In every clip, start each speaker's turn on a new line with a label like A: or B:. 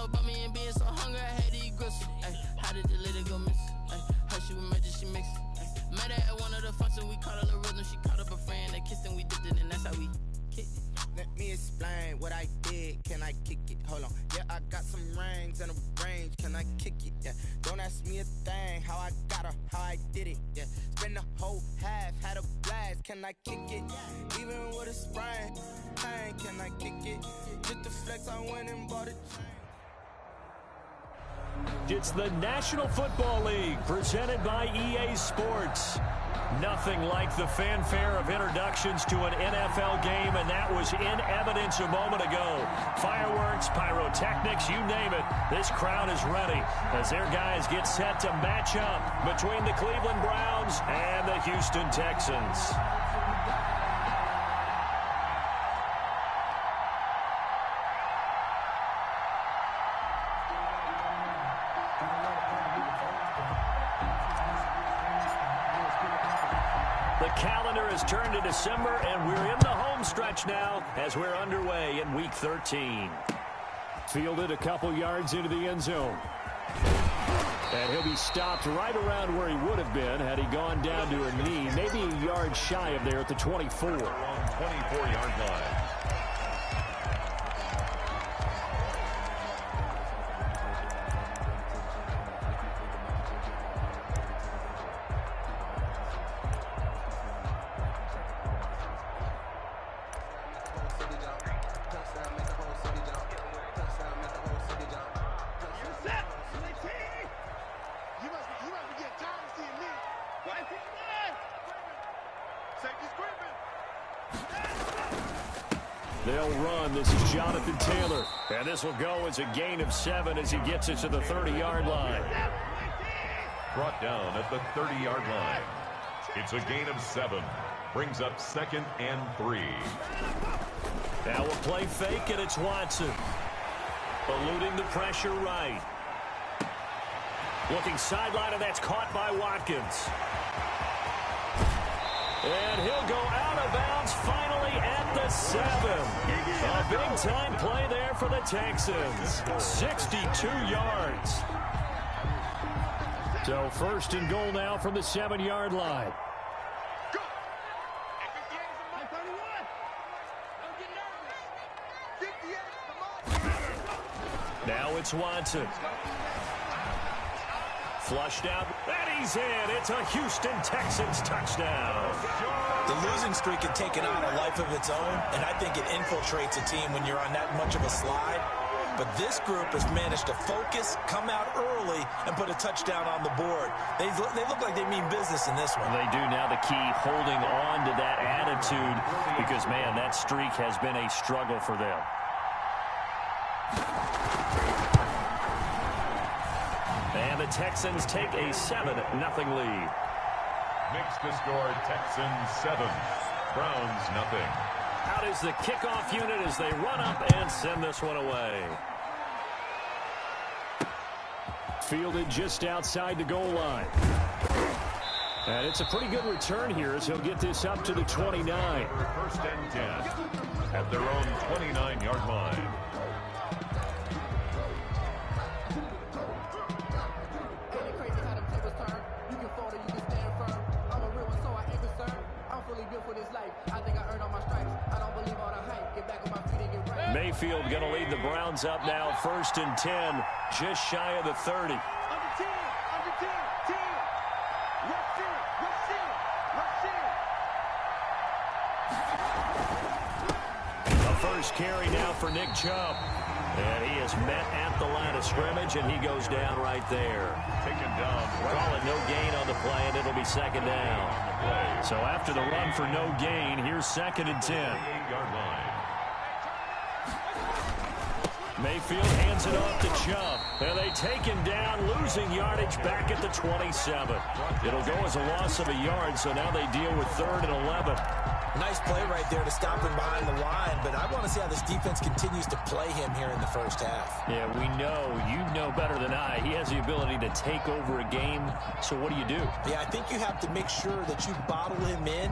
A: know about me and being so hungry, I had to eat gristle. Ay, how did the lady go miss? Ay, how she was magic, she mixed. Met her at one of the functions, we caught her the rhythm. She caught up a friend, they kissed and we dipped it, and that's how we kicked it.
B: Let me explain what I did. Can I kick it? Hold on. Yeah, I got some rings and a range. Can I kick it? Yeah. Don't ask me a thing. How I got her, how I did it. Yeah. Spend the whole half, had a blast. Can I kick it? Even with a sprain. Pain, can I kick it? Just the flex, I went and bought a chain.
C: It's the National Football League presented by EA Sports. Nothing like the fanfare of introductions to an NFL game, and that was in evidence a moment ago. Fireworks, pyrotechnics, you name it. This crowd is ready as their guys get set to match up between the Cleveland Browns and the Houston Texans. The calendar has turned to December, and we're in the home stretch now as we're underway in Week 13. Fielded a couple yards into the end zone. And he'll be stopped right around where he would have been had he gone down to a knee, maybe a yard shy of there at the 24.
D: 24-yard line.
C: They'll run. This is Jonathan Taylor. And this will go as a gain of 7 as he gets it to the 30-yard line.
D: Brought down at the 30-yard line. It's a gain of 7. Brings up 2nd and 3.
C: Now we'll play fake, and it's Watson. Eluding the pressure right. Looking sideline, and that's caught by Watkins. And he'll go out of bounds finally at the 7. A big-time play there for the Texans. 62 yards. So first and goal now from the 7-yard line. Now it's Watson. Flushed out, and he's in. It's a Houston Texans touchdown.
E: The losing streak had taken on a life of its own, and I think it infiltrates a team when you're on that much of a slide. But this group has managed to focus, come out early, and put a touchdown on the board. They look like they mean business in this one.
C: They do. Now the key, holding on to that attitude, because, man, that streak has been a struggle for them. And the Texans take a 7-0 lead.
D: Makes the score Texans 7, Browns nothing.
C: Out is the kickoff unit as they run up and send this one away. Fielded just outside the goal line. And it's a pretty good return here as he'll get this up to the 29.
D: First and 10 at their own 29-yard line.
C: Mayfield going to lead the Browns up now, 1st and 10, just shy of the 30. The first carry now for Nick Chubb. And he is met at the line of scrimmage, and he goes down right there.
D: Taken down.
C: Call it no gain on the play, and it'll be 2nd down. So after the run for no gain, here's 2nd and 10.
D: 28-yard line.
C: Mayfield hands it off to Chubb. And they take him down, losing yardage back at the 27. It'll go as a loss of a yard, so now they deal with 3rd and 11.
E: Nice play right there to stop him behind the line, but I want to see how this defense continues to play him here in the first half.
C: Yeah, we know. You know better than I. He has the ability to take over a game, so what do you do?
E: Yeah, I think you have to make sure that you bottle him in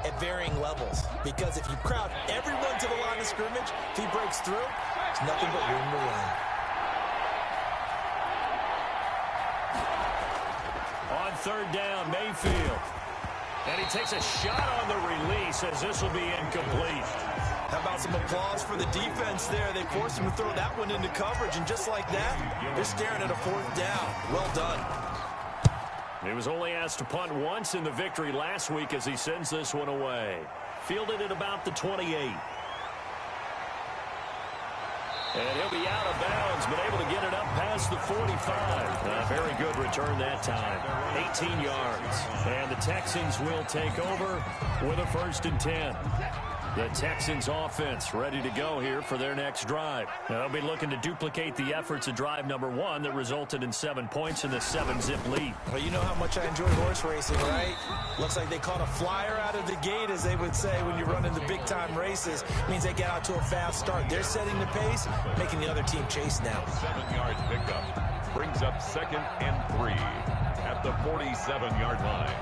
E: at varying levels, because if you crowd everyone to the line of scrimmage, if he breaks through, it's nothing but room to run.
C: third down, Mayfield. And he takes a shot on the release as this will be incomplete.
E: How about some applause for the defense there? They forced him to throw that one into coverage, and just like that, they're staring at a fourth down. Well done.
C: He was only asked to punt once in the victory last week as he sends this one away. Fielded at about the 28. And he'll be out of bounds, but able to get it up past the 45. A very good return that time. 18 yards. And the Texans will take over with a 1st and 10. The Texans offense ready to go here for their next drive. They'll be looking to duplicate the efforts of drive number 1 that resulted in 7 points in the 7-zip lead.
E: Well, you know how much I enjoy horse racing, right? Looks like they caught a flyer out of the gate, as they would say when you're running the big-time races. Means they get out to a fast start. They're setting the pace, making the other team chase now.
D: 7-yard pickup brings up 2nd and 3 at the 47-yard line.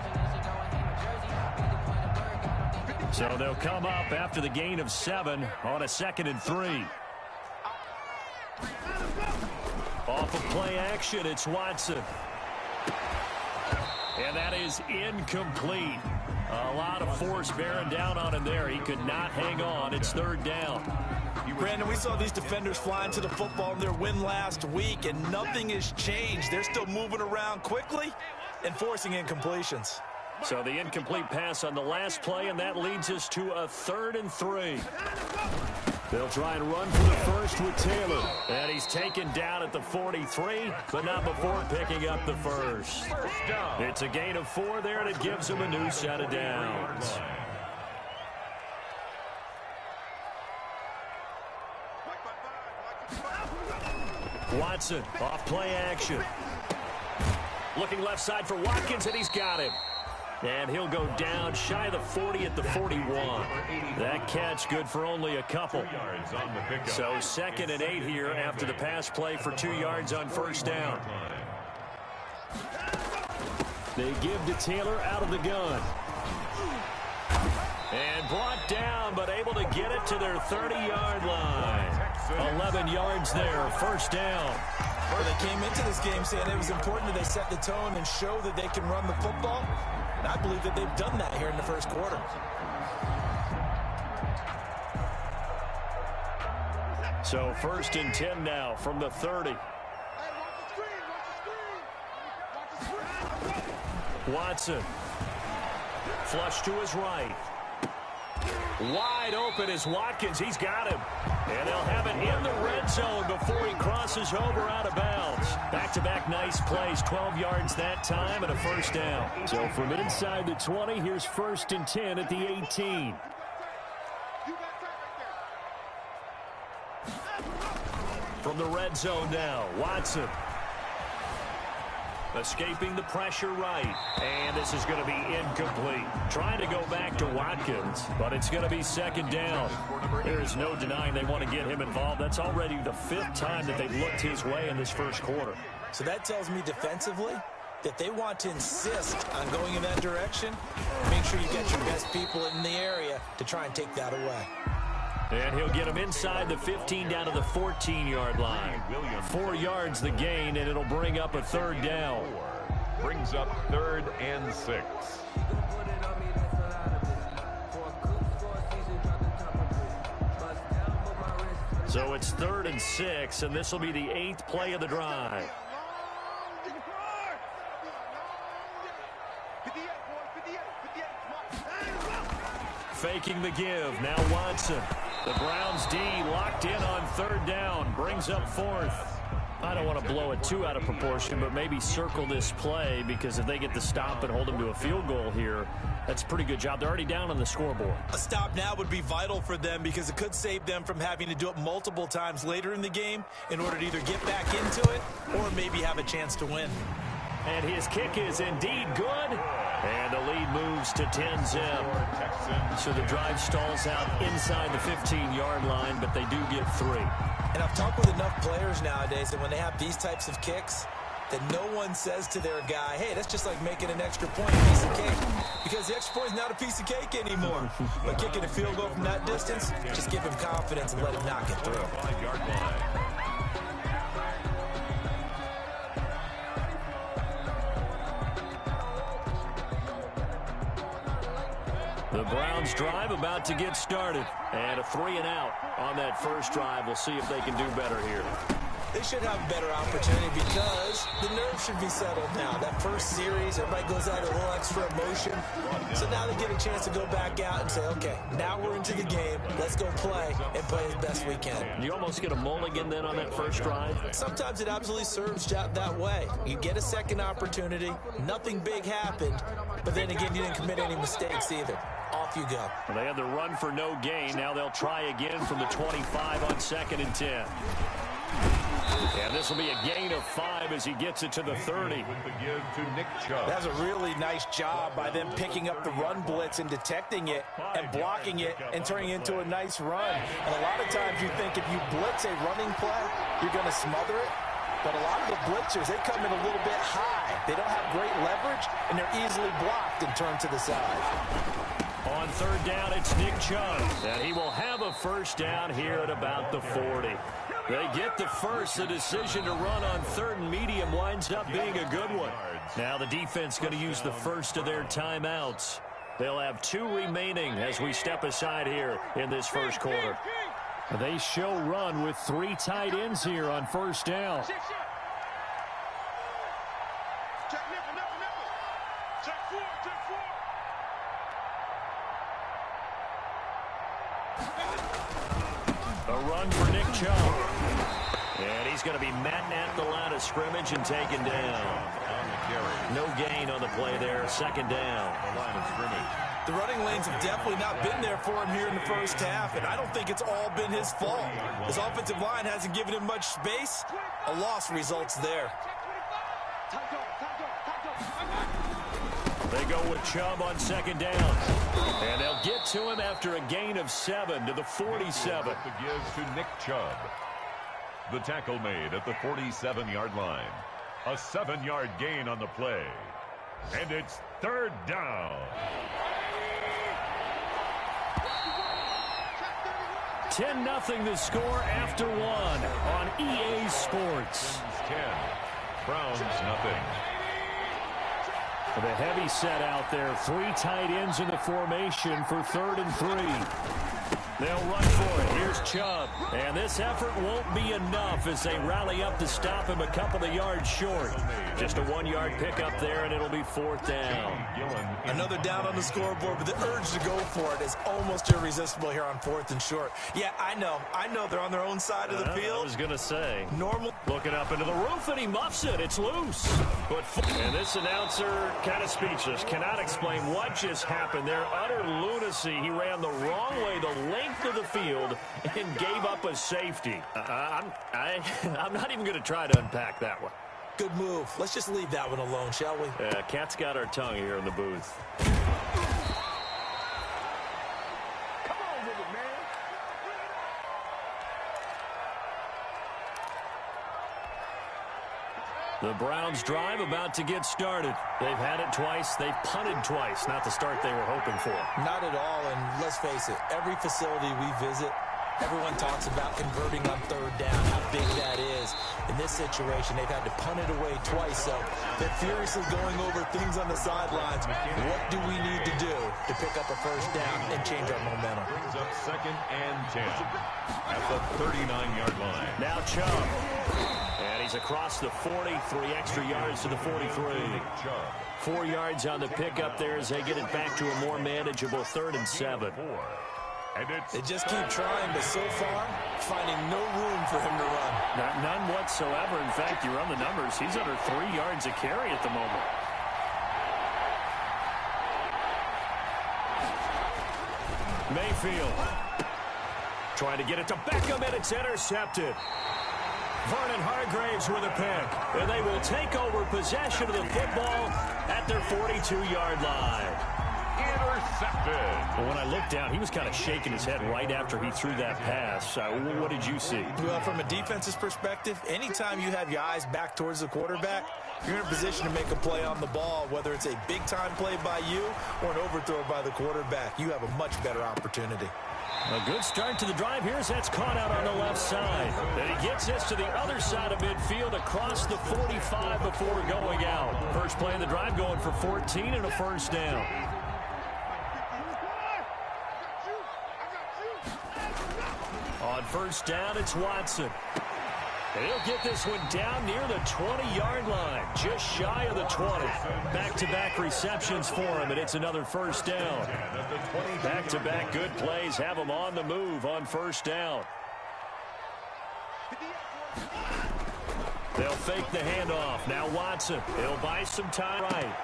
C: So they'll come up after the gain of 7 on a 2nd and 3. Off of play action, it's Watson. And that is incomplete. A lot of force bearing down on him there. He could not hang on. It's 3rd down.
E: Brandon, we saw these defenders flying to the football in their win last week, and nothing has changed. They're still moving around quickly and forcing incompletions.
C: So the incomplete pass on the last play, and that leads us to a 3rd and 3. They'll try and run for the first with Taylor. And he's taken down at the 43, but not before picking up the first. It's a gain of 4 there, and it gives him a new set of downs. Watson off play action. Looking left side for Watkins, and he's got him. And he'll go down shy of the 40 at the 41. That catch good for only a couple. So 2nd and 8 here after the pass play for 2 yards on 1st down. They give to Taylor out of the gun. And brought down, but able to get it to their 30-yard line. 11 yards there, 1st down.
E: Well, they came into this game saying it was important that they set the tone and show that they can run the football. And I believe that they've done that here in the 1st quarter.
C: So 1st and 10 now from the 30. Watson. Flush to his right. Wide open is Watkins. He's got him. And they'll have it in the red zone before he crosses over out of bounds. Back-to-back nice plays. 12 yards that time and a 1st down. So from inside the 20, here's 1st and 10 at the 18. From the red zone now, Watson. Escaping the pressure right. And this is going to be incomplete. Trying to go back to Watkins, but it's going to be 2nd down. There is no denying they want to get him involved. That's already the 5th time that they've looked his way in this 1st quarter.
E: So that tells me defensively that they want to insist on going in that direction. Make sure you get your best people in the area to try and take that away.
C: And he'll get him inside the 15 down to the 14-yard line. 4 yards the gain, and it'll bring up a 3rd down.
D: Brings up 3rd and 6.
C: So it's 3rd and 6, and this will be the 8th play of the drive. Faking the give. Now Watson. The Browns D locked in on 3rd down. Brings up 4th. I don't want to blow it too out of proportion, but maybe circle this play, because if they get the stop and hold them to a field goal here, that's a pretty good job. They're already down on the scoreboard.
E: A stop now would be vital for them, because it could save them from having to do it multiple times later in the game in order to either get back into it or maybe have a chance to win.
C: And his kick is indeed good. And the lead moves to 10-zip. So the drive stalls out inside the 15-yard line, but they do get 3.
E: And I've talked with enough players nowadays that when they have these types of kicks, that no one says to their guy, hey, that's just like making an extra point, piece of cake. Because the extra point is not a piece of cake anymore. But kicking a field goal from that distance, just give him confidence and let him knock it through.
D: 5-yard line.
C: The Browns drive about to get started. And a 3-and-out on that first drive. We'll see if they can do better here.
E: They should have a better opportunity because the nerves should be settled now. That first series, everybody goes out a little extra emotion. So now they get a chance to go back out and say, okay, now we're into the game. Let's go play and play as best we can.
C: You almost get a mulligan then on that first drive?
E: Sometimes it absolutely serves that way. You get a second opportunity. Nothing big happened. But then again, you didn't commit any mistakes either. Off you go.
C: Well, they had the run for no gain. Now they'll try again from the 25 on 2nd and 10. And this will be a gain of 5 as he gets it to the 30.
E: That's a really nice job by them picking up the run blitz and detecting it and blocking it and turning it into a nice run. And a lot of times you think if you blitz a running play, you're going to smother it. But a lot of the blitzers, they come in a little bit high. They don't have great leverage, and they're easily blocked and turned to the side.
C: On 3rd down, it's Nick Chubb. And he will have a first down here at about the 40. They get the first. The decision to run on 3rd and medium winds up being a good one. Now the defense going to use the first of their timeouts. They'll have 2 remaining as we step aside here in this first quarter. They show run with 3 tight ends here on first down. A run for Nick Chubb. And he's going to be met at the line of scrimmage and taken down. No gain on the play there. 2nd down. The line of scrimmage.
E: The running lanes have definitely not been there for him here in the first half, and I don't think it's all been his fault. His offensive line hasn't given him much space. A loss results there.
C: They go with Chubb on 2nd down. And they'll get to him after a gain of 7 to the 47.
D: The give to Nick Chubb. The tackle made at the 47-yard line. A 7-yard gain on the play. And it's 3rd down.
C: 10-0 the score after 1 on EA Sports.
D: 10, Browns nothing.
C: The heavy set out there. 3 tight ends in the formation for 3rd and 3. They'll run for it. Here's Chubb. And this effort won't be enough as they rally up to stop him a couple of yards short. Just a 1-yard pickup there, and it'll be 4th down.
E: Another down on the scoreboard, but the urge to go for it is almost irresistible here on 4th and short. Yeah, I know they're on their own side of the field.
C: I was going to say.
E: Normal.
C: Looking up into the roof, and he muffs it. It's loose. And this announcer kind of speechless. Cannot explain what just happened there. Utter lunacy. He ran the wrong way, the length of the field, and gave up a safety. I'm not even going to try to unpack that one.
E: Good move. Let's just leave that one alone, shall we?
C: Cat's got our tongue here in the booth.
B: Come on with it, man.
C: The Browns drive about to get started. They've had it twice. They've punted twice. Not the start they were hoping for.
E: Not at all, and let's face it, every facility we visit, everyone talks about converting on 3rd down, how big that is. In this situation, they've had to punt it away twice, so they're furiously going over things on the sidelines. What do we need to do to pick up a first down and change our momentum?
D: Brings up 2nd and 10 at the 39-yard line.
C: Now Chubb. And he's across the 40, 3 extra yards to the 43. 4 yards on the pickup there as they get it back to a more manageable 3rd and 7.
E: They just keep trying, but so far, finding no room for him to run.
C: None whatsoever. In fact, you run the numbers, he's under 3 yards a carry at the moment. Mayfield trying to get it to Beckham, and it's intercepted. Vernon Hargraves with a pick, and they will take over possession of the football at their 42-yard line.
D: Intercepted.
C: Well, when I looked down, he was kind of shaking his head right after he threw that pass. What did you see?
E: Well, from a defense's perspective, anytime you have your eyes back towards the quarterback, you're in a position to make a play on the ball, whether it's a big-time play by you or an overthrow by the quarterback. You have a much better opportunity.
C: A good start to the drive here as that's caught out on the left side. And he gets this to the other side of midfield across the 45 before going out. First play of the drive going for 14 and a first down. first down, it's Watson. And he'll get this one down near the 20-yard line, just shy of the 20. Back-to-back receptions for him, and it's another first down. Back-to-back good plays have him on the move on first down. They'll fake the handoff. Now Watson. He'll buy some time right.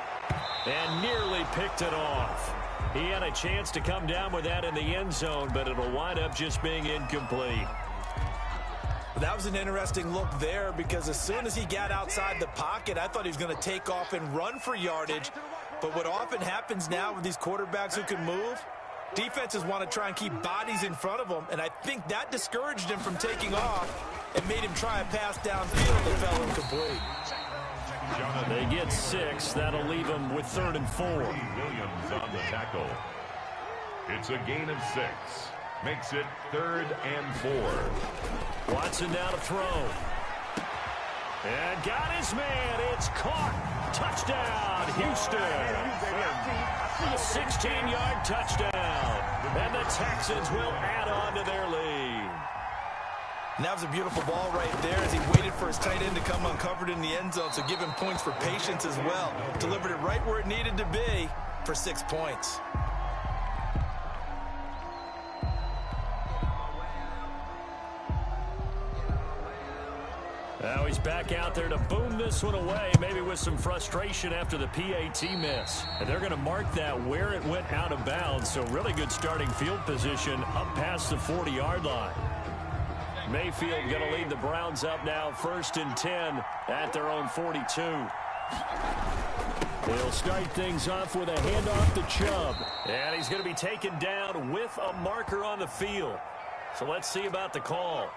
C: And nearly picked it off. He had a chance to come down with that in the end zone, but it'll wind up just being incomplete.
E: That was an interesting look there because as soon as he got outside the pocket, I thought he was going to take off and run for yardage. But what often happens now with these quarterbacks who can move, defenses want to try and keep bodies in front of them, and I think that discouraged him from taking off and made him try a pass downfield that fell incomplete.
C: They get 6. That'll leave them with 3rd and 4.
D: Williams on the tackle. It's a gain of 6. Makes it 3rd and 4.
C: Watson now to throw. And got his man. It's caught. Touchdown, Houston. A 16-yard touchdown. And the Texans will add on to their lead.
E: And that was a beautiful ball right there as he waited for his tight end to come uncovered in the end zone, so give him points for patience as well. Delivered it right where it needed to be for 6 points.
C: Now he's back out there to boom this one away, maybe with some frustration after the PAT miss. And they're going to mark that where it went out of bounds, so really good starting field position up past the 40-yard line. Mayfield going to lead the Browns up now, 1st and 10 at their own 42. They'll start things off with a handoff to Chubb. And he's going to be taken down with a marker on the field. So let's see about the call.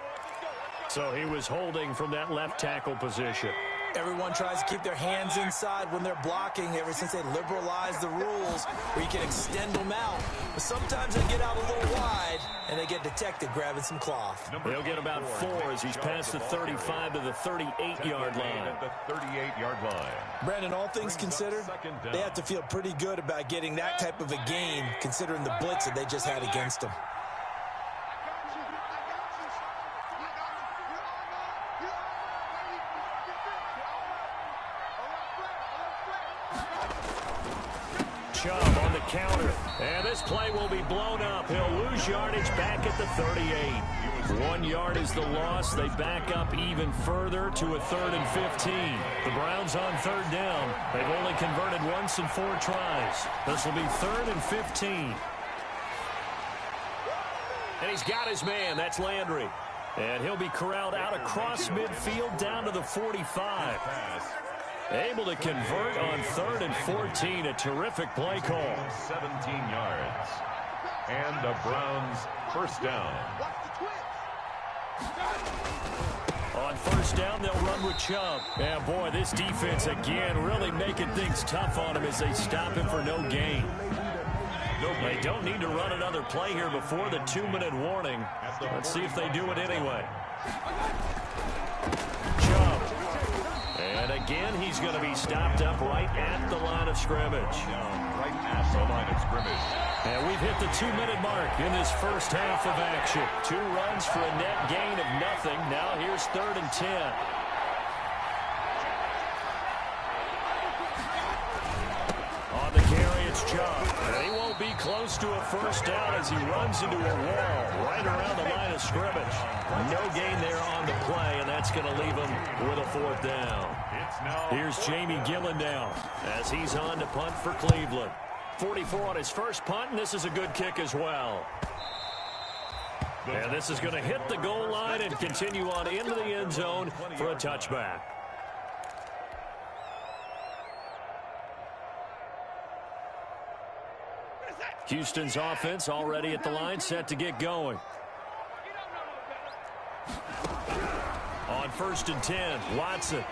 C: So he was holding from that left tackle position.
E: Everyone tries to keep their hands inside when they're blocking ever since they liberalized the rules where you can extend them out. But sometimes they get out a little wide and they get detected grabbing some cloth.
C: He'll get about 4 as he's past the 35 to the 38-yard line.
D: At the 38-yard line.
E: Brandon, all things considered, they have to feel pretty good about getting that type of a gain considering the blitz that they just had against them.
C: Chubb on the counter, and this play will be blown up. He'll lose yardage back at the 38. 1 yard is the loss. They back up even further to a 3rd and 15. The Browns on 3rd down. They've only converted once in 4 tries. This will be 3rd and 15. And he's got his man. That's Landry. And he'll be corralled out across midfield down to the 45. Able to convert on 3rd and 14. A terrific play call.
D: 17 yards. And the Browns first down.
C: On first down, they'll run with Chubb. And boy, this defense again really making things tough on him as they stop him for no gain. They don't need to run another play here before the 2-minute warning. Let's see if they do it anyway. Chubb. And again, he's going to be stopped up right at the line of scrimmage.
D: Right at the line of scrimmage.
C: And we've hit the 2-minute mark in this first half of action. 2 runs for a net gain of nothing. Now here's 3rd and 10. On the carry, it's Chubb. And he won't be close to a first down as he runs into a wall right around the line of scrimmage. No gain there on the play, and that's going to leave him with a 4th down. Here's Jamie Gillendown as he's on to punt for Cleveland. 44 on his first punt, and this is a good kick as well. And this is going to hit the goal line and continue on into the end zone for a touchback. Houston's offense already at the line, set to get going. On 1st and 10, Watson.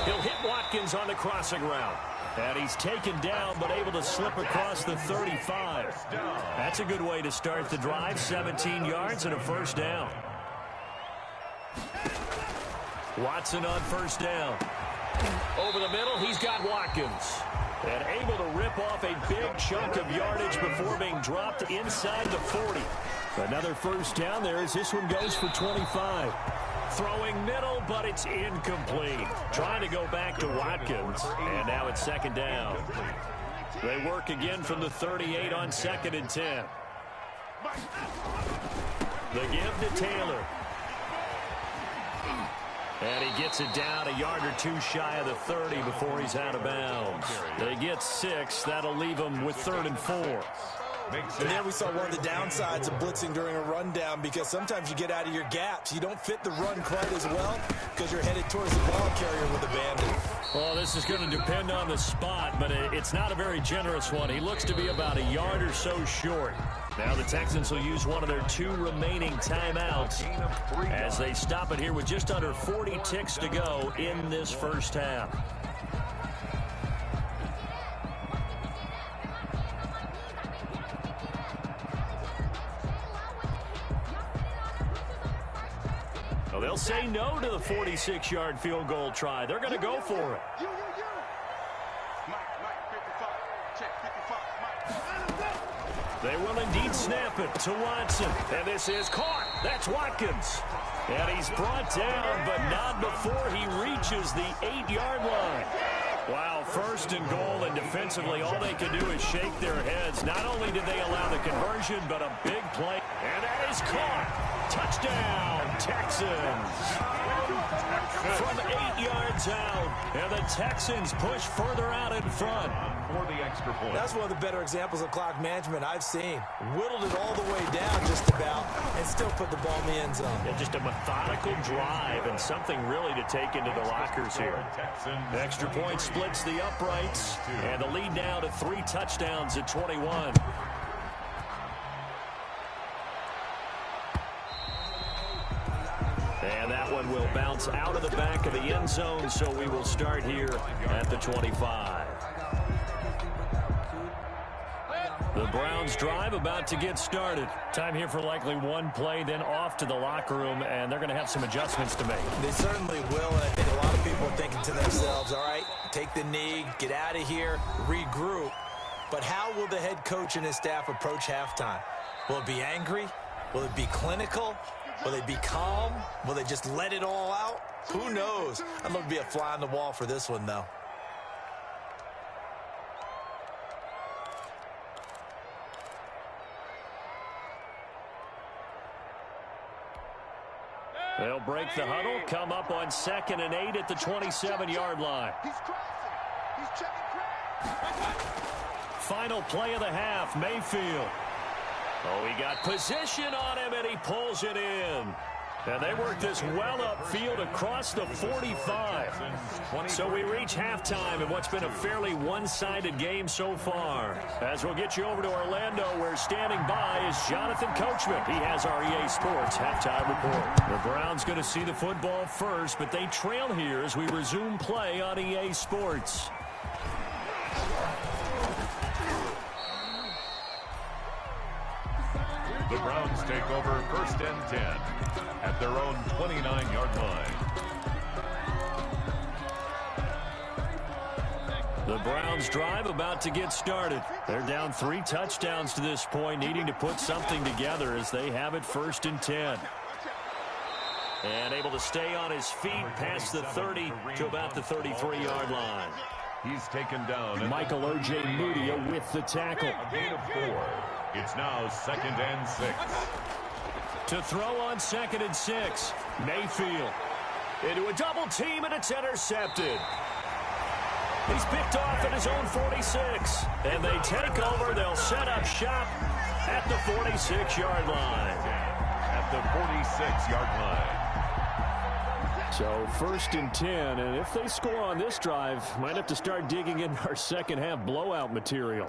C: He'll hit Watkins on the crossing route. And he's taken down, but able to slip across the 35. That's a good way to start the drive. 17 yards and a first down. Watson on first down. Over the middle, he's got Watkins. And able to rip off a big chunk of yardage before being dropped inside the 40. Another first down there as this one goes for 25. Throwing middle, but it's incomplete. Trying to go back to Watkins, and now it's second down. They work again from the 38 on 2nd and 10. The give to Taylor. And he gets it down a yard or two shy of the 30 before he's out of bounds. They get 6. That'll leave them with 3rd and 4.
E: And there we saw one of the downsides of blitzing during a rundown, because sometimes you get out of your gaps. You don't fit the run quite as well because you're headed towards the ball carrier with a bandit.
C: Well, this is going to depend on the spot, but it's not a very generous one. He looks to be about a yard or so short. Now the Texans will use one of their 2 remaining timeouts as they stop it here with just under 40 ticks to go in this first half. Well, they'll say no to the 46-yard field goal try. They're going to go for it. They will indeed snap it to Watson. And this is caught. That's Watkins. And he's brought down, but not before he reaches the 8-yard line. Wow, 1st and goal, and defensively all they can do is shake their heads. Not only did they allow the conversion, but a big play. And that is caught. Touchdown, Texans. From 8 yards out, and the Texans push further out in front.
D: For the extra point.
E: That's one of the better examples of clock management I've seen. Whittled it all the way down just about and still put the ball in the end zone.
C: Yeah, just a methodical drive and something really to take into the lockers here. The extra point splits the uprights, and the lead now to 3 touchdowns at 21. And that one will bounce out of the back of the end zone, so we will start here at the 25. The Browns drive about to get started. Time here for likely one play, then off to the locker room, and they're going to have some adjustments to make.
E: They certainly will, and I think a lot of people are thinking to themselves, all right, take the knee, get out of here, regroup. But how will the head coach and his staff approach halftime? Will it be angry? Will it be clinical? Will they be calm? Will they just let it all out? Who knows? I'd love to be a fly on the wall for this one, though.
C: They'll break the huddle, come up on 2nd and 8 at the 27-yard line. Final play of the half, Mayfield. Oh, he got position on him, and he pulls it in. And they work this well upfield across the 45. So we reach halftime in what's been a fairly one-sided game so far. As we'll get you over to Orlando, where standing by is Jonathan Coachman. He has our EA Sports halftime report. The Browns going to see the football first, but they trail here as we resume play on EA Sports.
D: The Browns take over 1st and 10 at their own 29-yard line.
C: The Browns drive about to get started. They're down 3 touchdowns to this point, needing to put something together as they have it 1st and 10. And able to stay on his feet past the 30 to about the 33-yard line.
D: He's taken down.
C: Michael O.J. Mudia with the tackle.
D: A gain of 4. It's now 2nd and 6.
C: To throw on 2nd and 6. Mayfield into a double team, and it's intercepted. He's picked off at his own 46. And they take over. They'll set up shop at the 46-yard line.
D: At the 46-yard line.
C: So 1st and 10, and if they score on this drive, might have to start digging in our second half blowout material.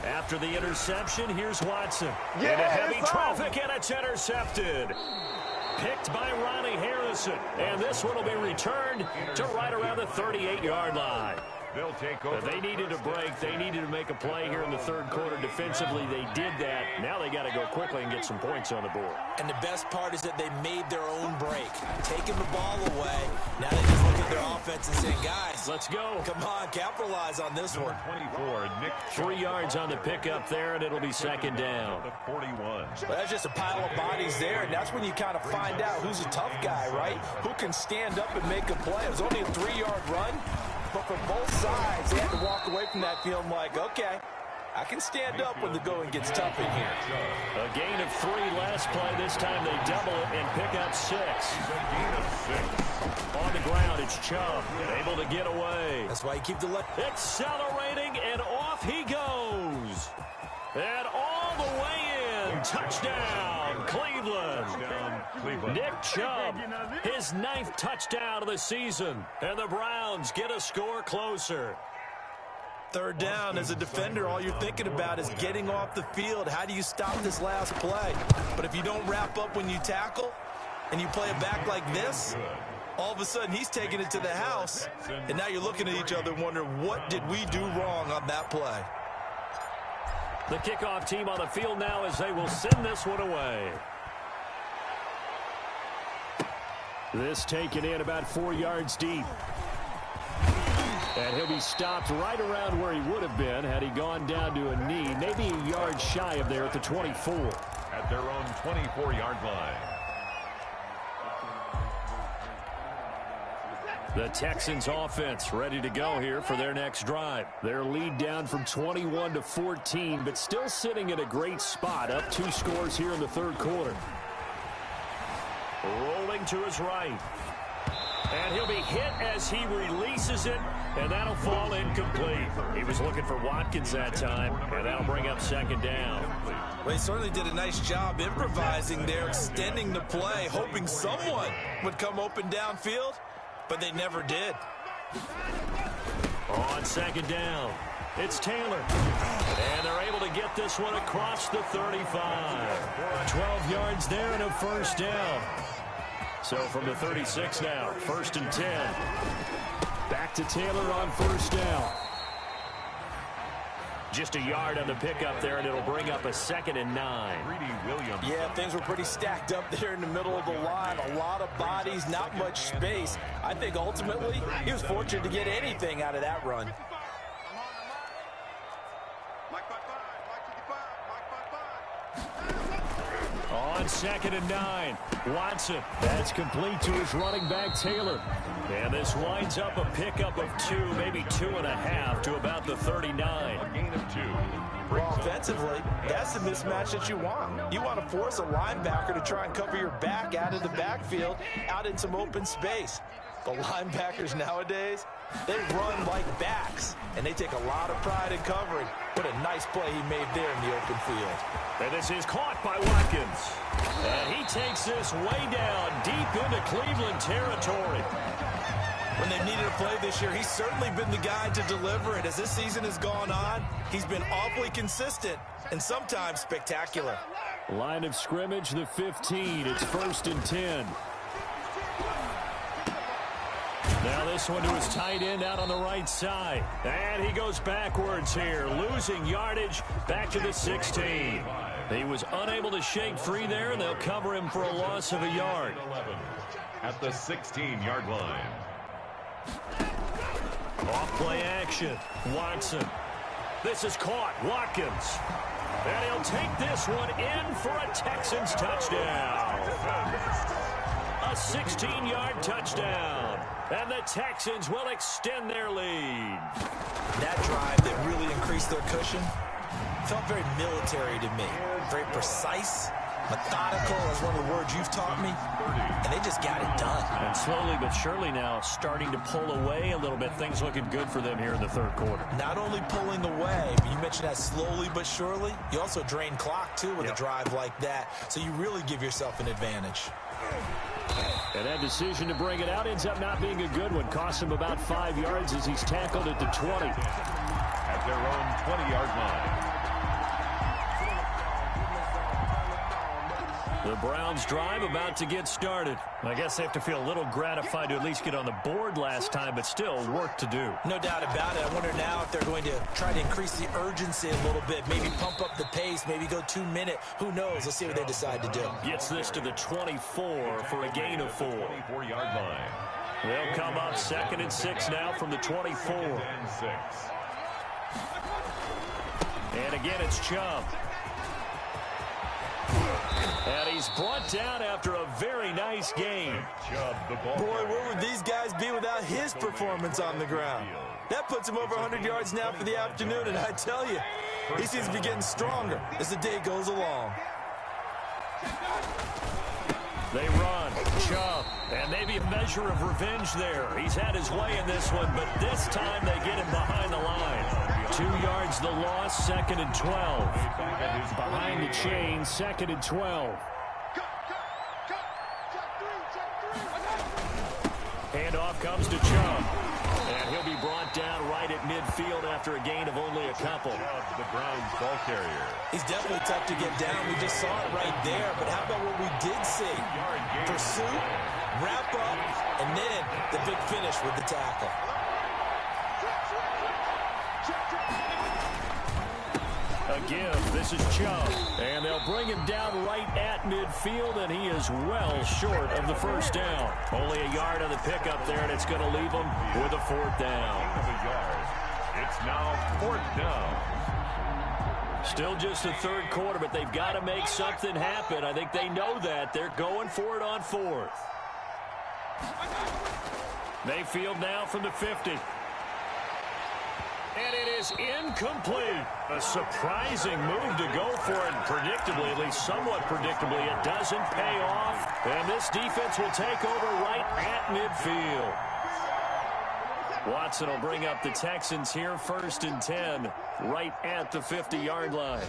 C: After the interception, here's Watson. Into heavy traffic, and it's intercepted. Picked by Ronnie Harrison. And this one will be returned to right around the 38-yard line.
D: They'll take over.
C: They needed a break. They needed to make a play here in the third quarter. Defensively, they did that. Now they got to go quickly and get some points on the board.
E: And the best part is that they made their own break, taking the ball away. Now they just look at their offense and say, guys,
C: let's go.
E: Come on, capitalize on this one.
D: 24, Nick.
C: 3 yards on the pickup there, and it'll be second down.
D: The 41.
E: Well, that's just a pile of bodies there, and that's when you kind of find out who's a tough guy, right? Who can stand up and make a play. It was only a 3-yard run, but for both sides, they had to walk away from that feeling like, okay, I can stand up when the going gets tough in here.
C: A gain of 3 last play. This time they double it and pick up 6.
D: A gain of 6.
C: On the ground, it's Chubb, able to get away.
E: That's why you keep the left.
C: Accelerating, and off he goes. And all the way in. Touchdown, Cleveland. Nick Chubb, his 9th touchdown of the season. And the Browns get a score closer.
E: Third down, as a defender, all you're thinking about is getting off the field. How do you stop this last play? But if you don't wrap up when you tackle and you play it back like this, all of a sudden he's taking it to the house, and now you're looking at each other wondering, what did we do wrong on that play?
C: The kickoff team on the field now as they will send this one away. This taken in about 4 yards deep. And he'll be stopped right around where he would have been had he gone down to a knee, maybe a yard shy of there at the 24.
D: At their own 24-yard line.
C: The Texans offense ready to go here for their next drive. Their lead down from 21 to 14, but still sitting in a great spot, up 2 scores here in the third quarter. Rolling to his right. And he'll be hit as he releases it, and that'll fall incomplete. He was looking for Watkins that time, and that'll bring up second down.
E: Well, he certainly did a nice job improvising there, extending the play, hoping someone would come open downfield, but they never did.
C: On second down, it's Taylor. And they're able to get this one across the 35. 12 yards there and a first down. So from the 36 now, 1st and 10. Back to Taylor on first down. Just a yard on the pickup there, and it'll bring up a 2nd and 9.
E: Yeah, things were pretty stacked up there in the middle of the line. A lot of bodies, not much space. I think ultimately he was fortunate to get anything out of that run.
C: On 2nd and 9, Watson. That's complete to his running back, Taylor. And this winds up a pickup of 2, maybe 2.5 to about the 39.
D: A gain of 2.
E: Well, offensively, that's the mismatch that you want. You want to force a linebacker to try and cover your back out of the backfield, out in some open space. The linebackers nowadays, they run like backs, and they take a lot of pride in covering. What a nice play he made there in the open field.
C: And this is caught by Watkins. And he takes this way down deep into Cleveland territory.
E: When they've needed a play this year, he's certainly been the guy to deliver it. As this season has gone on, he's been awfully consistent and sometimes spectacular.
C: Line of scrimmage, the 15. It's 1st and 10. Now this one to his tight end out on the right side. And he goes backwards here, losing yardage back to the 16. He was unable to shake free there, and they'll cover him for a loss of a yard.
D: At the 16-yard line.
C: Off-play action. Watson. This is caught. Watkins. And he'll take this one in for a Texans touchdown. A 16-yard touchdown. And the Texans will extend their lead.
E: That drive that really increased their cushion felt very military to me. Very precise, methodical is one of the words you've taught me. And they just got it done.
C: And slowly but surely now starting to pull away a little bit. Things looking good for them here in the third quarter.
E: Not only pulling away, but you mentioned that slowly but surely. You also drain clock, too, with a drive like that. So you really give yourself an advantage.
C: And that decision to bring it out ends up not being a good one. Costs him about 5 yards as he's tackled at the 20.
D: At their own 20-yard line.
C: The Browns drive about to get started. I guess they have to feel a little gratified to at least get on the board last time, but still work to do.
E: No doubt about it. I wonder now if they're going to try to increase the urgency a little bit, maybe pump up the pace, maybe go 2 minute. Who knows? Let's see what they decide to do.
C: Gets this to the 24 for a gain of 4.
D: 24-yard line.
C: They'll come up 2nd and 6 now from the 24.
D: And 6.
C: And again, it's Chubb. And he's brought down after a very nice game.
E: Boy, where would these guys be without his performance on the ground? That puts him over 100 yards now for the afternoon, and I tell you, he seems to be getting stronger as the day goes along.
C: They run, Chubb, and maybe a measure of revenge there. He's had his way in this one, but this time they get him behind the line. 2 yards the loss, 2nd and 12. Behind the chain, 2nd and 12. Handoff comes to Chubb. And he'll be brought down right at midfield after a gain of only a couple.
D: The Browns ball carrier.
E: He's definitely tough to get down. We just saw it right there. But how about what we did see? Pursuit, wrap up, and then the big finish with the tackle.
C: A give. This is Chubb. And they'll bring him down right at midfield, and he is well short of the first down. Only a yard on the pickup there, and it's going to leave him with a 4th down.
D: It's now 4th down.
C: Still just the 3rd quarter, but they've got to make something happen. I think they know that. They're going for it on 4th. Mayfield now from the 50. And it is incomplete. A surprising move to go for it. Predictably, at least somewhat predictably, it doesn't pay off. And this defense will take over right at midfield. Watson will bring up the Texans here, 1st and 10, right at the 50-yard line.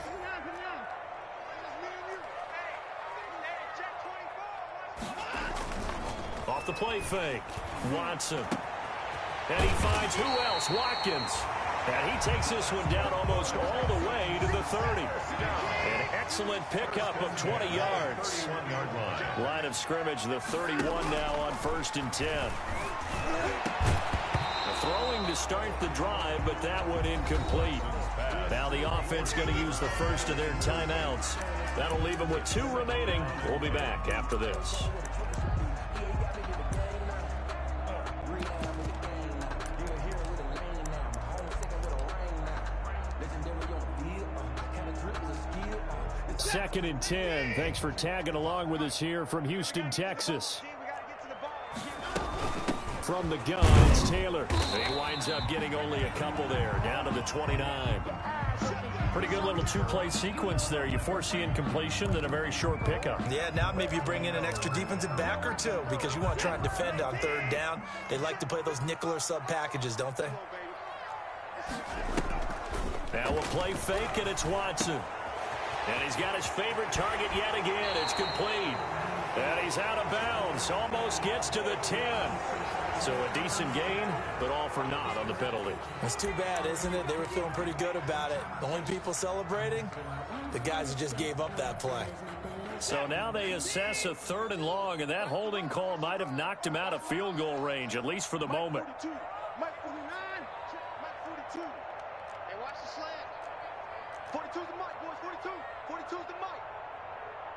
C: Off the play fake, Watson. And he finds who else? Watkins. And he takes this one down almost all the way to the 30. An excellent pickup of 20 yards. Line of scrimmage, the 31 now on 1st and 10. Throwing to start the drive, but that one incomplete. Now the offense going to use the first of their timeouts. That'll leave them with 2 remaining. We'll be back after this. Second and 10. Thanks for tagging along with us here from Houston, Texas. From the gun, it's Taylor. He winds up getting only a couple there, down to the 29. Pretty good little 2-play sequence there. You force the incompletion, then a very short pickup.
E: Yeah, now maybe you bring in an extra defensive back or 2 because you want to try and defend on 3rd down. They like to play those nickel or sub packages, don't they?
C: Now we'll play fake, and it's Watson. And he's got his favorite target yet again. It's complete. And he's out of bounds. Almost gets to the 10. So a decent gain, but all for naught on the penalty.
E: It's too bad, isn't it? They were feeling pretty good about it. The only people celebrating, the guys who just gave up that play.
C: So now they assess a 3rd and long, and that holding call might have knocked him out of field goal range, at least for the moment.
F: Mike 49, Mike 42. Hey, watch the slant. 42's the mic, boys. 42. 42's the mic.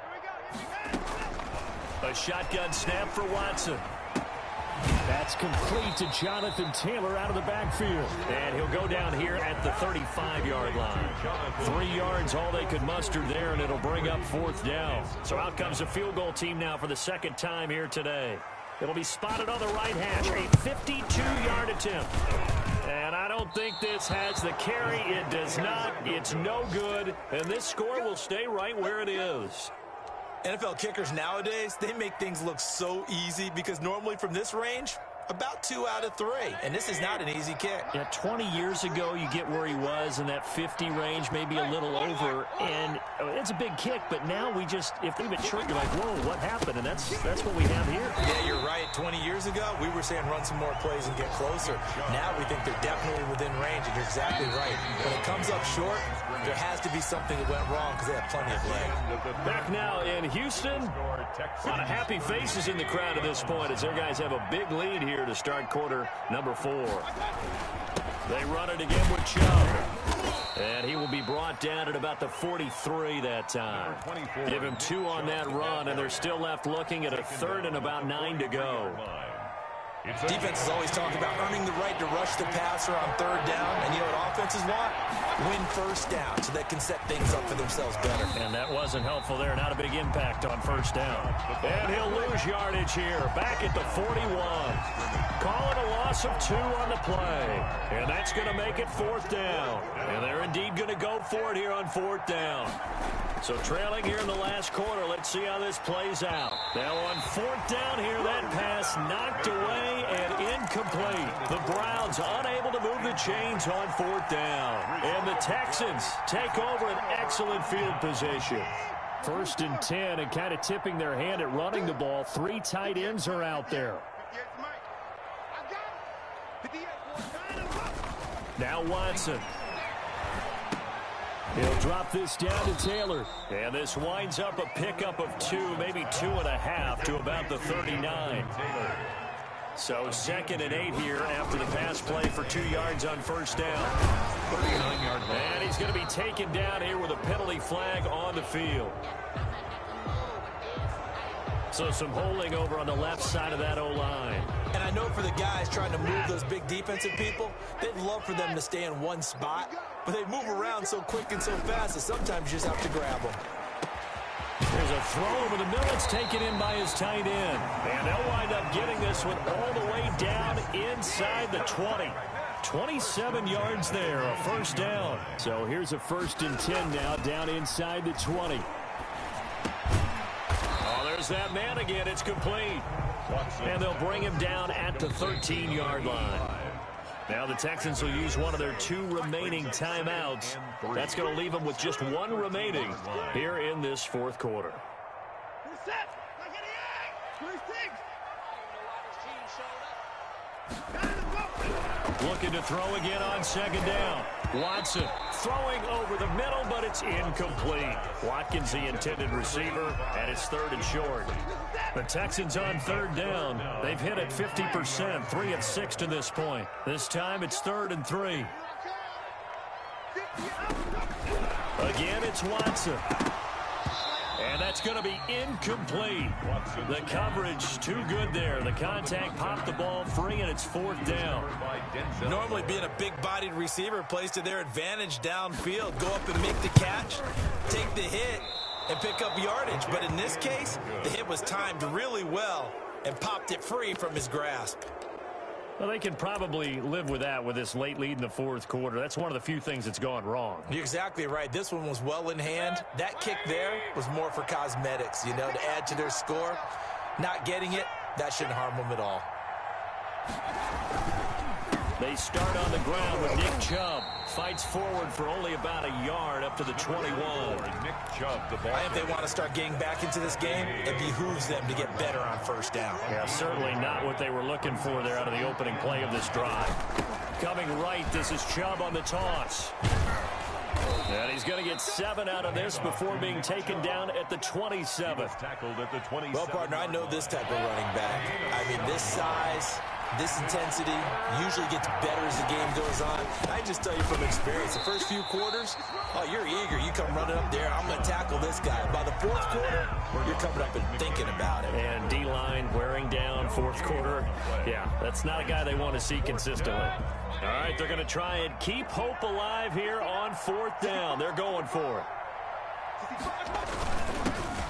F: Here we go.
C: A shotgun snap for Watson. That's complete to Jonathan Taylor out of the backfield. And he'll go down here at the 35-yard line. 3 yards, all they could muster there, and it'll bring up 4th down. So out comes a field goal team now for the 2nd time here today. It'll be spotted on the right hash, a 52-yard attempt. And I don't think this has the carry. It does not. It's no good. And this score will stay right where it is.
E: NFL kickers nowadays, they make things look so easy because normally from this range, about 2 out of 3. And this is not an easy kick.
C: Yeah, 20 years ago, you get where he was in that 50 range, maybe a little over. And it's a big kick, but now we just, if they leave it short, you're like, whoa, what happened? And that's what we have here.
E: Yeah, you're right. 20 years ago, we were saying run some more plays and get closer. Now we think they're definitely within range, and you're exactly right. When it comes up short, There has to be something that went wrong because they have plenty of leg.
C: Back now in Houston. A lot of happy faces in the crowd at this point as their guys have a big lead here to start quarter number 4. They run it again with Chubb. And he will be brought down at about the 43 that time. Give him 2 on that run, and they're still left looking at a 3rd and about 9 to go.
E: Defense is always talking about earning the right to rush the passer on 3rd down. And you know what offenses want? Win 1st down so they can set things up for themselves better.
C: And that wasn't helpful there. Not a big impact on 1st down. And he'll lose yardage here. Back at the 41. Calling a loss of 2 on the play. And that's going to make it 4th down. And they're indeed going to go for it here on 4th down. So trailing here in the last quarter. Let's see how this plays out. Now on 4th down here, that pass knocked away and incomplete. The Browns unable to move the chains on 4th down. And the Texans take over an excellent field position. 1st and 10 and kind of tipping their hand at running the ball. 3 tight ends are out there. Now Watson. He'll drop this down to Taylor. And this winds up a pickup of 2, maybe 2.5 to about the 39. So 2nd and 8 here after the pass play for 2 yards on 1st down. 39-yard line. And he's going to be taken down here with a penalty flag on the field. So some holding over on the left side of that O-line.
E: And I know for the guys trying to move those big defensive people, they'd love for them to stay in one spot, but they move around so quick and so fast that sometimes you just have to grab them.
C: There's a throw over the middle. It's taken in by his tight end. And they'll wind up getting this one all the way down inside the 20. 27 yards there, a 1st down. So here's a 1st and 10 now down inside the 20. There's that man again. It's complete. And they'll bring him down at the 13-yard line. Now the Texans will use one of their 2 remaining timeouts. That's going to leave them with just 1 remaining here in this 4th quarter. Looking to throw again on 2nd down. Watson throwing over the middle, but it's incomplete. Watkins, the intended receiver, and it's 3rd and short. The Texans on 3rd down. They've hit it 50%, 3 of 6 to this point. This time it's 3rd and 3. Again, it's Watson. And that's going to be incomplete. The coverage too good there. The contact popped the ball free, and it's 4th down.
E: Normally being a big-bodied receiver plays to their advantage downfield. Go up and make the catch, take the hit, and pick up yardage. But in this case, the hit was timed really well and popped it free from his grasp.
C: Well, they can probably live with that with this late lead in the 4th quarter. That's one of the few things that's gone wrong.
E: You're exactly right. This one was well in hand. That kick there was more for cosmetics, you know, to add to their score. Not getting it, that shouldn't harm them at all.
C: They start on the ground with Nick Chubb. Fights forward for only about a yard up to the 21.
D: Nick Chubb, the ball.
E: I think they want to start getting back into this game. It behooves them to get better on 1st down.
C: Yeah, certainly not what they were looking for there out of the opening play of this drive. Coming right, this is Chubb on the toss. And he's going to get 7 out of this before being taken down at the 27.
D: Tackled at the 27.
E: Well, partner, I know this type of running back. I mean, this size, this intensity usually gets better as the game goes on. I just tell you from experience, the first few quarters, oh, you're eager. You come running up there, I'm going to tackle this guy. By the 4th quarter, you're coming up and thinking about it.
C: And D-line wearing down 4th quarter. Yeah, that's not a guy they want to see consistently. All right, they're going to try and keep hope alive here on 4th down. They're going for it.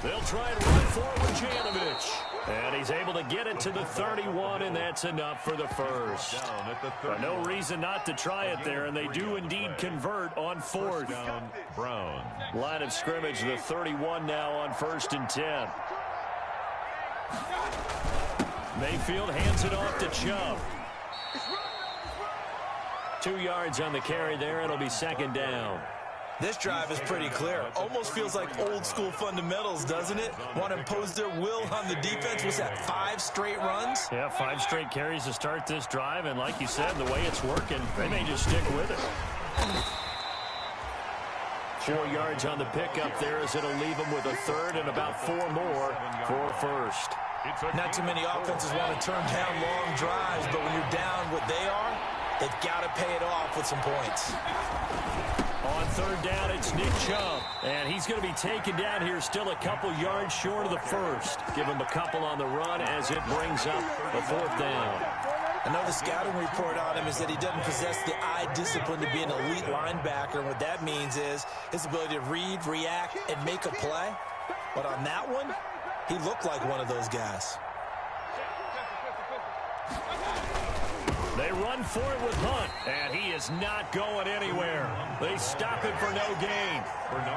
C: They'll try and run forward Janovich. And he's able to get it to the 31, and that's enough for the 1st. But no reason not to try it there, and they do indeed convert on 4th.
D: Brown.
C: Line of scrimmage, the 31 now on 1st and 10. Mayfield hands it off to Chubb. 2 yards on the carry there. It'll be 2nd down.
E: This drive is pretty clear. Almost feels like old school fundamentals, doesn't it? Want to impose their will on the defense. Was that 5 straight runs?
C: Yeah, 5 straight carries to start this drive. And like you said, the way it's working, they may just stick with it. 4 yards on the pickup there as it'll leave them with a third and about 4 more for a first.
E: Not too many offenses want to turn down long drives, but when you're down what they are, they've got to pay it off with some points.
C: On third down, it's Nick Chubb, and he's going to be taken down here still a couple yards short of the first. Give him a couple on the run as it brings up the fourth down.
E: Another scouting report on him is that he doesn't possess the eye discipline to be an elite linebacker. And what that means is his ability to read, react, and make a play. But on that one, he looked like one of those guys.
C: They run for it with Hunt, and he is not going anywhere. They stop him for no gain.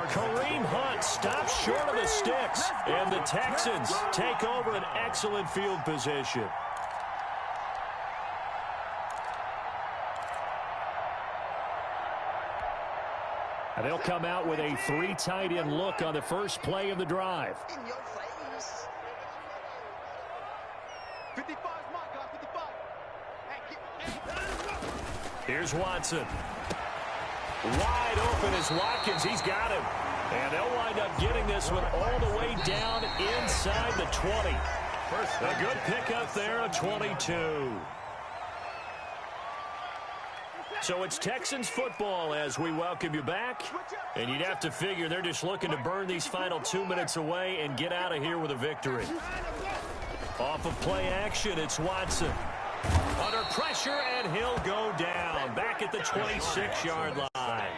C: Kareem Hunt stops short of the sticks, and the Texans take over an excellent field position. And they'll come out with a 3 tight end look on the first play of the drive.
F: In your face. 55 mark, guys, 55.
C: Here's Watson. Wide open is Watkins. He's got him. And they'll wind up getting this one all the way down inside the 20. A good pickup there, a 22. So it's Texans football as we welcome you back. And you'd have to figure they're just looking to burn these final 2 minutes away and get out of here with a victory. Off of play action, it's Watson. Under pressure, and he'll go down. Back at the 26-yard line.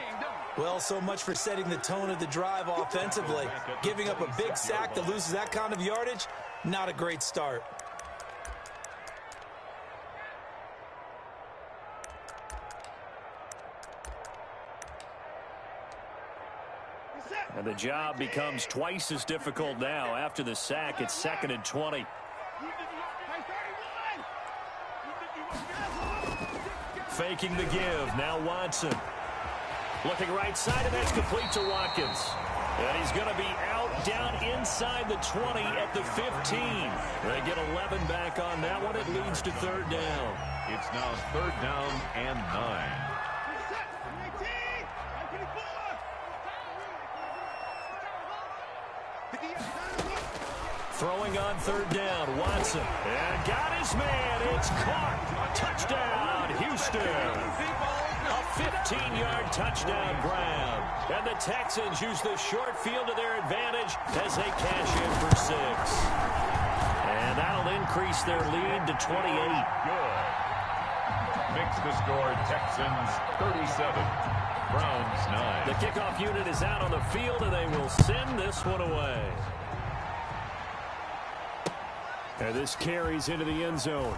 E: Well, so much for setting the tone of the drive offensively. Giving up a big sack that loses that kind of yardage, not a great start.
C: And the job becomes twice as difficult now. After the sack, it's 2nd and 20. Faking the give. Now Watson. Looking right side, and that's complete to Watkins. And he's going to be out down inside the 20 at the 15. They get 11 back on that one. It leads to third down.
D: It's now third down and 9.
C: Throwing on third down, Watson. And got his man. It's caught. Touchdown, Houston. A 15-yard touchdown grab. And the Texans use the short field to their advantage as they cash in for 6. And that'll increase their lead to 28.
D: Good. Makes the score Texans 37, Browns 9.
C: The kickoff unit is out on the field, and they will send this one away. And this carries into the end zone.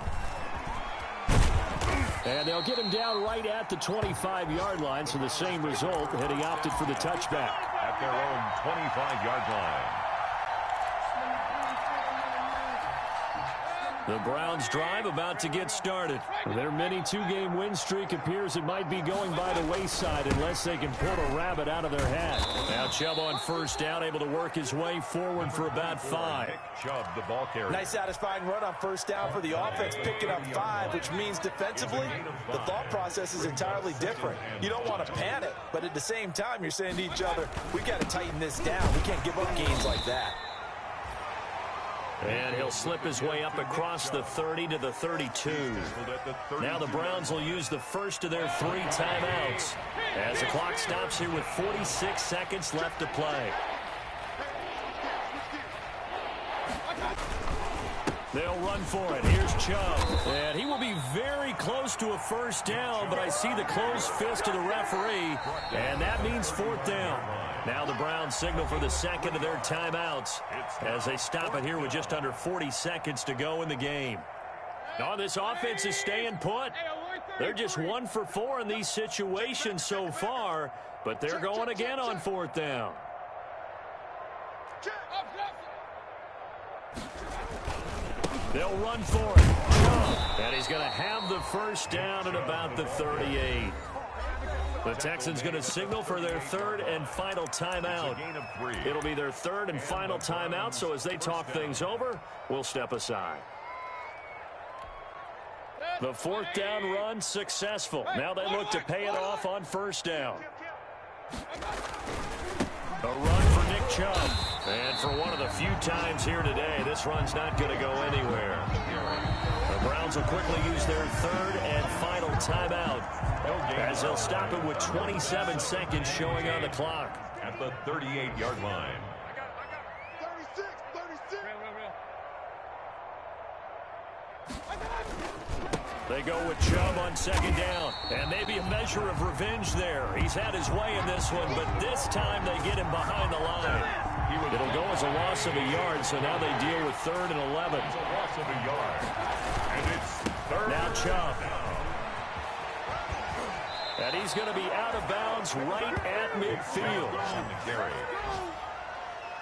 C: And they'll get him down right at the 25-yard line, so the same result, had he opted for the touchback.
D: At their own 25-yard line.
C: The Browns drive about to get started. Their mini 2-game win streak appears it might be going by the wayside unless they can pull a rabbit out of their hat. Now Chubb on first down, able to work his way forward for about 5.
D: Chubb, the ball carrier.
E: Nice satisfying run on first down for the offense, picking up 5, which means defensively, the thought process is entirely different. You don't want to panic, but at the same time, you're saying to each other, we got to tighten this down. We can't give up gains like that.
C: And he'll slip his way up across the 30 to the 32. Now the Browns will use the first of their 3 timeouts as the clock stops here with 46 seconds left to play. They'll run for it. Here's Chubb. And he will be very close to a first down, but I see the closed fist of the referee, and that means 4th down. Now the Browns signal for the second of their timeouts as they stop it here with just under 40 seconds to go in the game. Now this offense is staying put. They're just 1 for 4 in these situations so far, but they're going again on 4th down. They'll run for it. And he's going to have the first down at about the 38. The Texans going to signal for their 3rd and final timeout. It'll be their 3rd and final timeout, so as they talk things over, we'll step aside. The 4th down run successful. Now they look to pay it off on first down. A run for Nick Chubb. And for one of the few times here today, this run's not going to go anywhere. The Browns will quickly use their third and final timeout, as they'll stop it with 27 seconds showing on the clock.
D: At the 38-yard line.
F: 36, 36.
C: They go with Chubb on second down. And maybe a measure of revenge there. He's had his way in this one, but this time they get him behind the line. It'll go as a loss of a yard, so now they deal with 3rd and 11.
D: It's a loss of a yard. And it's 3rd.
C: Now Chubb. And he's going to be out of bounds right at midfield.
D: On the carry.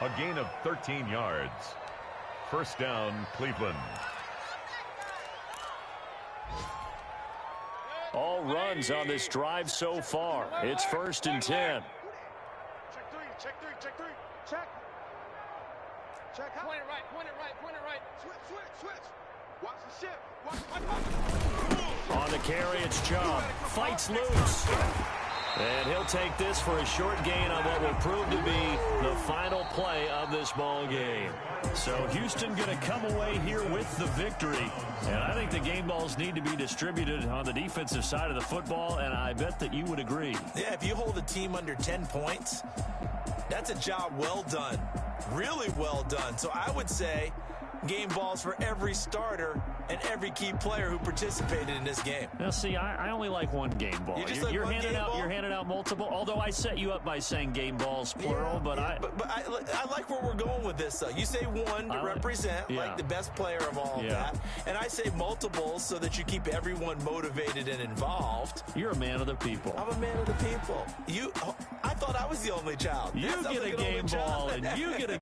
D: A gain of 13 yards. First down, Cleveland.
C: All runs on this drive so far. It's 1st and 10.
F: Check three, check three, check three. Check. Check. Point it right, point it right, point it right. Switch, switch, switch. Watch the ship.
C: On the carry, it's Chubb. Fights loose. And he'll take this for a short gain on what will prove to be the final play of this ball game. So Houston going to come away here with the victory. And I think the game balls need to be distributed on the defensive side of the football, and I bet that you would agree.
E: Yeah, if you hold a team under 10 points, that's a job well done. Really well done. So I would say game balls for every starter and every key player who participated in this game.
C: Now, see, I only like one game ball. You're handing out multiple. Although I set you up by saying game balls plural, but I
E: like where we're going with this. You say one to represent, like the best player of all of that, and I say multiples so that you keep everyone motivated and involved.
C: You're a man of the people.
E: I'm a man of the people. I thought I was the only child.
C: You get a game ball, and you get a